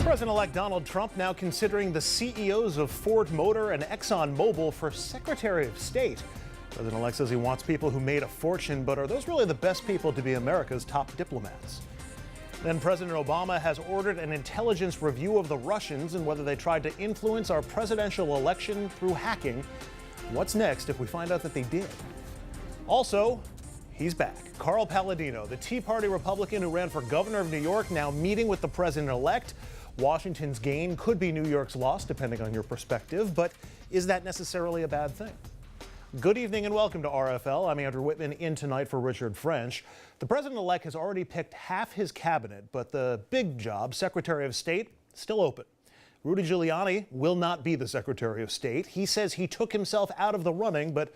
President-elect Donald Trump now considering the CEOs of Ford Motor and ExxonMobil for Secretary of State. President-elect says he wants people who made a fortune, but are those really the best people to be America's top diplomats? Then President Obama has ordered an intelligence review of the Russians and whether they tried to influence our presidential election through hacking. What's next if we find out that they did? Also, he's back. Carl Palladino, the Tea Party Republican who ran for governor of New York, now meeting with the president-elect. Washington's gain could be New York's loss, depending on your perspective, but is that necessarily a bad thing? Good evening and welcome to RFL. I'm Andrew Whitman, in tonight for Richard French. The president-elect has already picked half his cabinet, but the big job, Secretary of State, still open. Rudy Giuliani will not be the Secretary of State. He says he took himself out of the running, but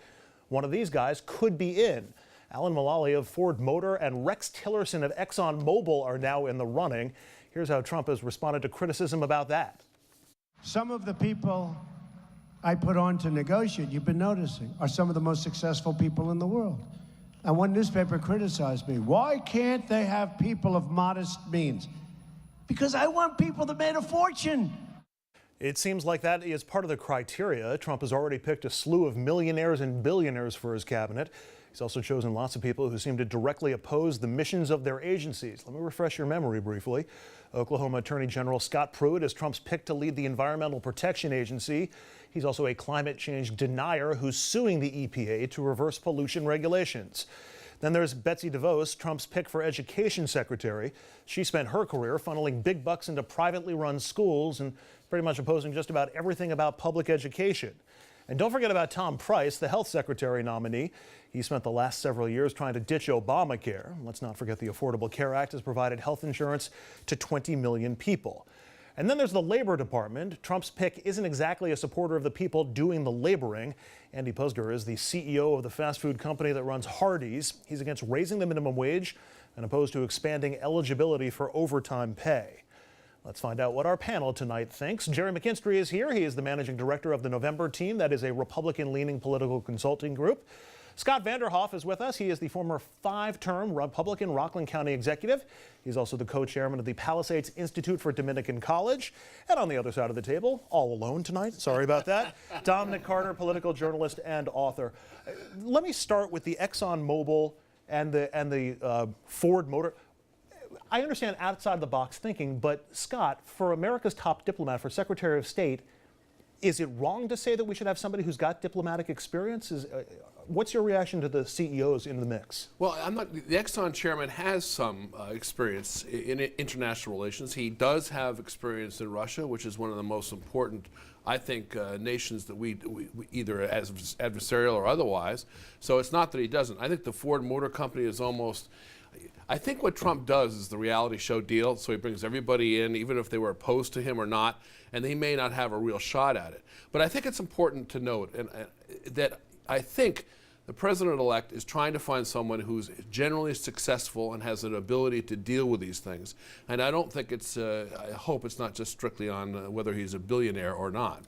one of these guys could be in. Alan Mulally of Ford Motor and Rex Tillerson of ExxonMobil are now in the running. Here's how Trump has responded to criticism about that. Some of the people I put on to negotiate, you've been noticing, are some of the most successful people in the world. And one newspaper criticized me. Why can't they have people of modest means? Because I want people that made a fortune. It seems like that is part of the criteria. Trump has already picked a slew of millionaires and billionaires for his cabinet. He's also chosen lots of people who seem to directly oppose the missions of their agencies. Let me refresh your memory briefly. Oklahoma Attorney General Scott Pruitt is Trump's pick to lead the Environmental Protection Agency. He's also a climate change denier who's suing the EPA to reverse pollution regulations. Then there's Betsy DeVos, Trump's pick for Education Secretary. She spent her career funneling big bucks into privately run schools and pretty much opposing just about everything about public education. And don't forget about Tom Price, the Health Secretary nominee. He spent the last several years trying to ditch Obamacare. Let's not forget the Affordable Care Act has provided health insurance to 20 million people. And then there's the Labor Department. Trump's pick isn't exactly a supporter of the people doing the laboring. Andy Puzder is the CEO of the fast food company that runs Hardee's. He's against raising the minimum wage and opposed to expanding eligibility for overtime pay. Let's find out what our panel tonight thinks. Jerry McKinstry is here. He is the managing director of the November team. That is a Republican-leaning political consulting group. Scott Vanderhoff is with us. He is the former 5-term Republican Rockland County executive. He's also the co-chairman of the Palisades Institute for Dominican College. And on the other side of the table, all alone tonight, sorry about that, Dominic Carter, political journalist and author. Let me start with the ExxonMobil and the Ford Motor. I understand outside the box thinking, but Scott, for America's top diplomat, for Secretary of State, is it wrong to say that we should have somebody who's got diplomatic experience? What's your reaction to the CEOs in the mix? Well, the Exxon chairman has some experience in international relations. He does have experience in Russia, which is one of the most important, I think, nations that we either as adversarial or otherwise. So it's not that he doesn't. I think the Ford Motor Company is almost... I think what Trump does is the reality show deal, so he brings everybody in, even if they were opposed to him or not, and he may not have a real shot at it. But I think it's important to note that I think the president-elect is trying to find someone who's generally successful and has an ability to deal with these things. And I don't think it's, I hope it's not just strictly on whether he's a billionaire or not.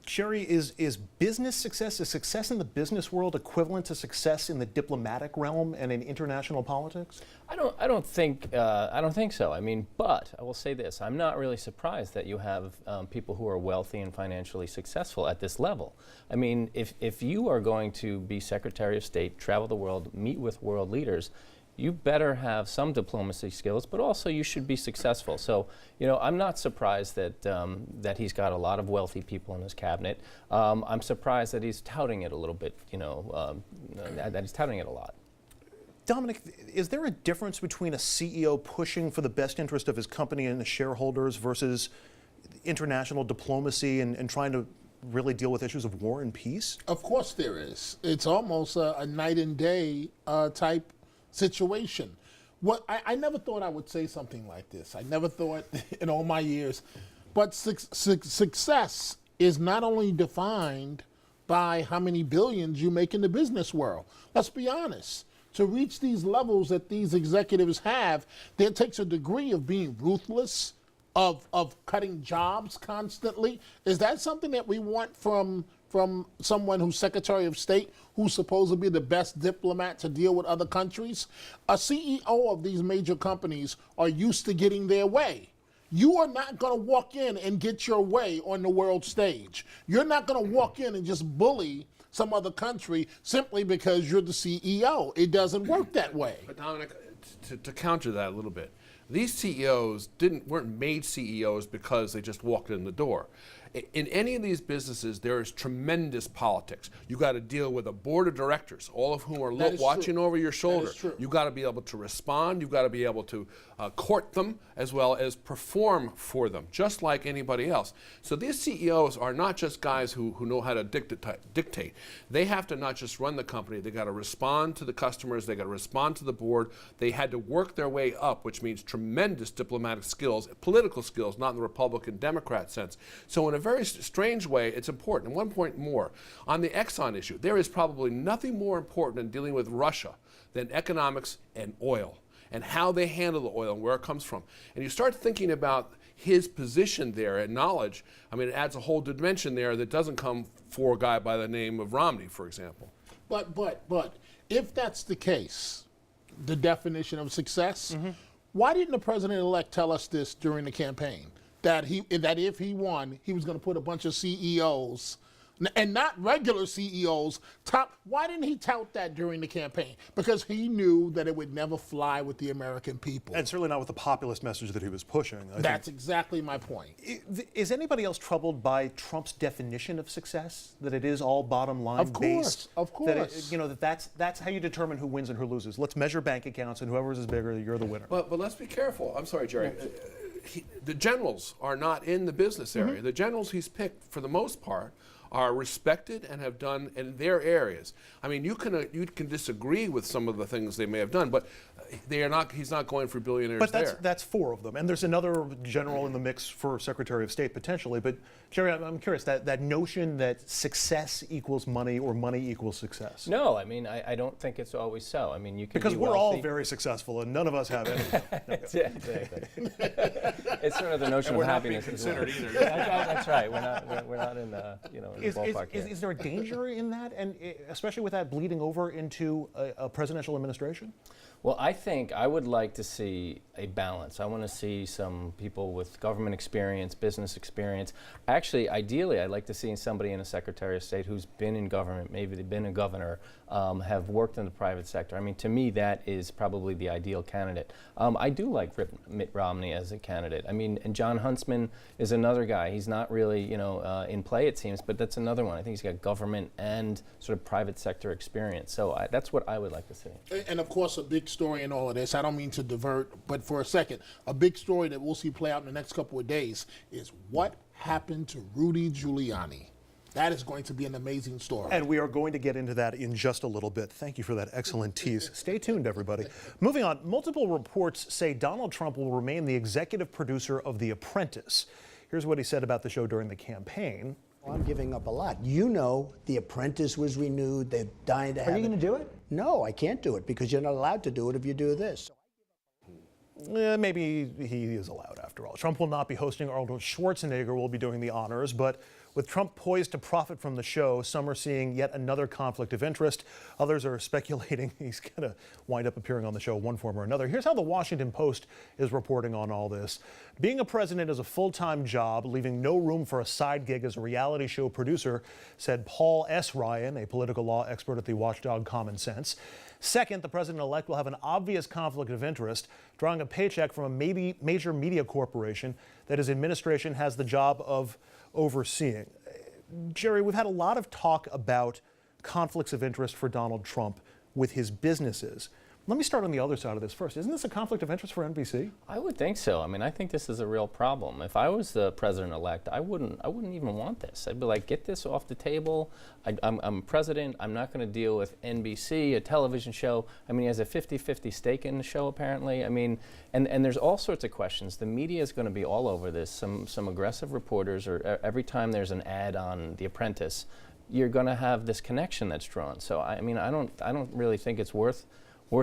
Sherry, is business success, is success in the business world equivalent to success in the diplomatic realm and in international politics? I don't think so. I mean, but I will say this: I'm not really surprised that you have people who are wealthy and financially successful at this level. I mean, if you are going to be Secretary of State, travel the world, meet with world leaders, you better have some diplomacy skills, but also you should be successful. So, you know, I'm not surprised that that he's got a lot of wealthy people in his cabinet. I'm surprised that he's touting it a little bit, you know, that he's touting it a lot. Dominic, is there a difference between a CEO pushing for the best interest of his company and the shareholders versus international diplomacy and trying to really deal with issues of war and peace? Of course there is. It's almost a night and day type situation. What I never thought I would say something like this. I never thought in all my years. But success is not only defined by how many billions you make in the business world. Let's be honest. To reach these levels that these executives have, there takes a degree of being ruthless, of cutting jobs constantly. Is that something that we want from someone who's Secretary of State, who's supposed to be the best diplomat to deal with other countries? A CEO of these major companies are used to getting their way. You are not going to walk in and get your way on the world stage. You're not going to walk in and just bully some other country simply because you're the CEO. It doesn't work that way. But Dominic, to counter that a little bit, these CEOs weren't made CEOs because they just walked in the door. In any of these businesses, there is tremendous politics. You got to deal with a board of directors, all of whom are watching over your shoulder. You got to be able to respond. You've got to be able to court them as well as perform for them, just like anybody else. So these CEOs are not just guys who know how to dictate. They have to not just run the company. They got to respond to the customers. They got to respond to the board. They had to work their way up, which means tremendous diplomatic skills, political skills, not in the Republican Democrat sense. So in a very strange way, it's important. And one point more, on the Exxon issue, there is probably nothing more important in dealing with Russia than economics and oil and how they handle the oil and where it comes from. And you start thinking about his position there and knowledge, I mean, it adds a whole dimension there that doesn't come for a guy by the name of Romney, for example. But if that's the case, the definition of success, why didn't the president-elect tell us this during the campaign? That if he won, he was going to put a bunch of CEOs, and not regular CEOs, why didn't he tout that during the campaign? Because he knew that it would never fly with the American people. And certainly not with the populist message that he was pushing. That's exactly my point. Is anybody else troubled by Trump's definition of success? That it is all bottom line based? Of course. That's how you determine who wins and who loses. Let's measure bank accounts, and whoever's is bigger, you're the winner. But let's be careful. I'm sorry, Jerry. The generals are not in the business area. The generals he's picked, for the most part, are respected and have done in their areas. I mean, you can disagree with some of the things they may have done, but they are not. He's not going for billionaires. But that's four of them, and there's another general in the mix for Secretary of State potentially. But Jerry, I'm curious, that notion that success equals money or money equals success. No, I mean, I don't think it's always so. I mean, you can because be we're wealthy. all very successful, and none of us have anything. Yeah, exactly. It's sort of the notion we're of not happiness. being considered either. That's right. We're not in the in the ballpark here. Is there a danger in that, and especially with that bleeding over into a presidential administration? Well, I would like to see a balance. I want to see some people with government experience, business experience. Actually, ideally, I'd like to see somebody in a Secretary of State who's been in government, maybe they've been a governor, have worked in the private sector. I mean, to me, that is probably the ideal candidate. I do like Mitt Romney as a candidate. I mean, and John Huntsman is another guy. He's not really, in play, it seems, but that's another one. I think he's got government and sort of private sector experience. So that's what I would like to see. And of course, a big story in all of this, I don't mean to divert, but for a second, a big story that we'll see play out in the next couple of days is what happened to Rudy Giuliani. That is going to be an amazing story. And we are going to get into that in just a little bit. Thank you for that excellent tease. Stay tuned, everybody. Moving on, multiple reports say Donald Trump will remain the executive producer of The Apprentice. Here's what he said about the show during the campaign. I'm giving up a lot. You know, The Apprentice was renewed. They're dying to have it. Are you going to do it? No, I can't do it because you're not allowed to do it if you do this. Maybe he is allowed after all. Trump will not be hosting. Arnold Schwarzenegger will be doing the honors, but with Trump poised to profit from the show, some are seeing yet another conflict of interest. Others are speculating he's going to wind up appearing on the show one form or another. Here's how the Washington Post is reporting on all this. Being a president is a full-time job, leaving no room for a side gig as a reality show producer, said Paul S. Ryan, a political law expert at the watchdog Common Sense. Second, the president-elect will have an obvious conflict of interest, drawing a paycheck from a major media corporation that his administration has the job of overseeing. Jerry, we've had a lot of talk about conflicts of interest for Donald Trump with his businesses. Let me start on the other side of this first. Isn't this a conflict of interest for NBC? I would think so. I mean, I think this is a real problem. If I was the president-elect, I wouldn't even want this. I'd be like, get this off the table. I'm president. I'm not going to deal with NBC, a television show. I mean, he has a 50-50 stake in the show, apparently. I mean, and there's all sorts of questions. The media is going to be all over this. Some aggressive reporters, or every time there's an ad on The Apprentice, you're going to have this connection that's drawn. So I mean, I don't really think it's worth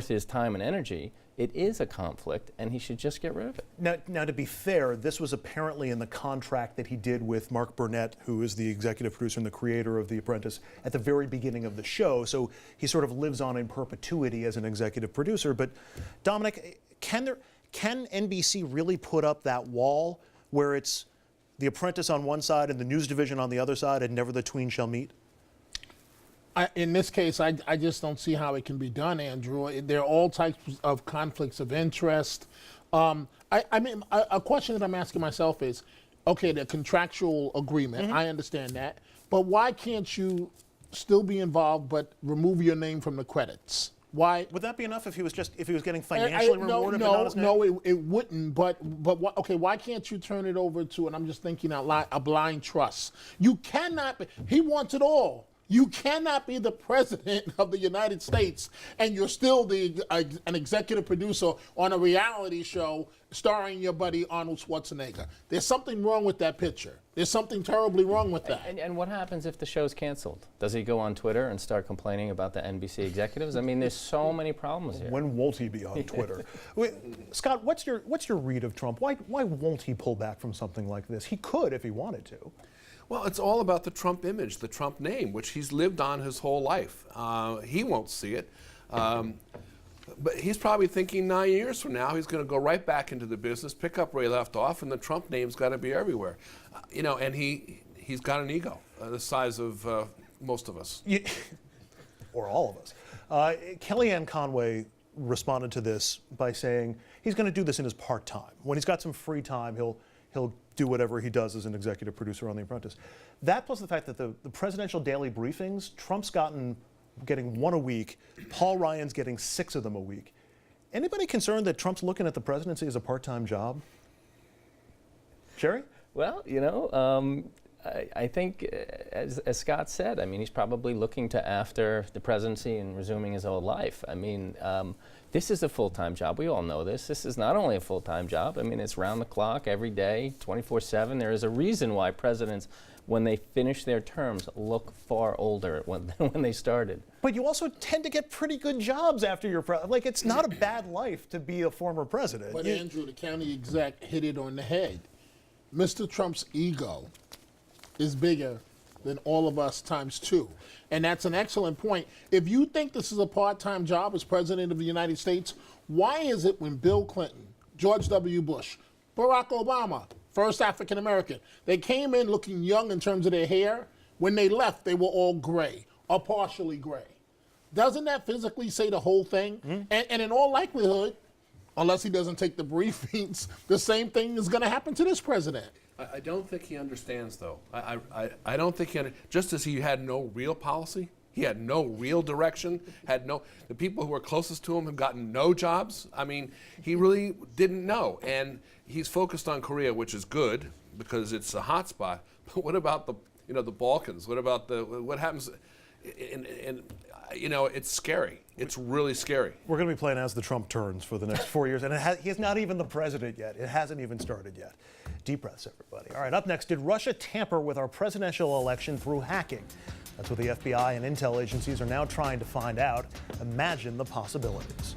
his time and energy. It is a conflict, and he should just get rid of it. Now, to be fair, this was apparently in the contract that he did with Mark Burnett, who is the executive producer and the creator of The Apprentice, at the very beginning of the show. So he sort of lives on in perpetuity as an executive producer. But Dominic, can can NBC really put up that wall where it's The Apprentice on one side and the news division on the other side, and never the twain shall meet? In this case, I just don't see how it can be done, Andrew. There are all types of conflicts of interest. I mean, a question that I'm asking myself is, okay, the contractual agreement, I understand that, but why can't you still be involved but remove your name from the credits? Why would that be enough if he was getting financially rewarded? No, it wouldn't. But okay, why can't you turn it over to? And I'm just thinking out loud, a blind trust. You cannot. He wants it all. You cannot be the president of the United States and you're still an executive producer on a reality show starring your buddy Arnold Schwarzenegger. There's something wrong with that picture. There's something terribly wrong with that. And what happens if the show's canceled? Does he go on Twitter and start complaining about the NBC executives? I mean, there's so many problems here. When won't he be on Twitter? Wait, Scott, what's your read of Trump? Why won't he pull back from something like this? He could if he wanted to. Well, it's all about the Trump image, the Trump name, which he's lived on his whole life. He won't see it. But he's probably thinking 9 years from now, he's going to go right back into the business, pick up where he left off, and the Trump name's got to be everywhere. And he's got an ego the size of most of us. Yeah. Or all of us. Kellyanne Conway responded to this by saying he's going to do this in his part-time. When he's got some free time, he'll do whatever he does as an executive producer on The Apprentice. That plus the fact that the presidential daily briefings, Trump's getting one a week, Paul Ryan's getting 6 of them a week. Anybody concerned that Trump's looking at the presidency as a part-time job? Jerry? Well, I think, as Scott said, I mean, he's probably looking to after the presidency and resuming his old life. I mean, this is a full-time job. We all know this. This is not only a full-time job. I mean, it's round the clock, every day, 24/7. There is a reason why presidents, when they finish their terms, look far older when they started. But you also tend to get pretty good jobs after you're president. Like, it's not a bad life to be a former president. But Andrew, the county exec hit it on the head. Mr. Trump's ego is bigger than all of us times 2. And that's an excellent point. If you think this is a part-time job as president of the United States, why is it when Bill Clinton, George W. Bush, Barack Obama, first African American, they came in looking young in terms of their hair, when they left they were all gray or partially gray? Doesn't that physically say the whole thing? And in all likelihood, unless he doesn't take the briefings, the same thing is going to happen to this president. I don't think he understands, though. I don't think just as he had no real policy, he had no real direction, the people who were closest to him have gotten no jobs. I mean, he really didn't know. And he's focused on Korea, which is good because it's a hot spot. But what about the Balkans? What about what happens? It's scary. It's really scary. We're going to be playing as the Trump turns for the next 4 years, and he's not even the president yet. It hasn't even started yet. Deep breaths, everybody. All right, up next, did Russia tamper with our presidential election through hacking? That's what the FBI and intel agencies are now trying to find out. Imagine the possibilities.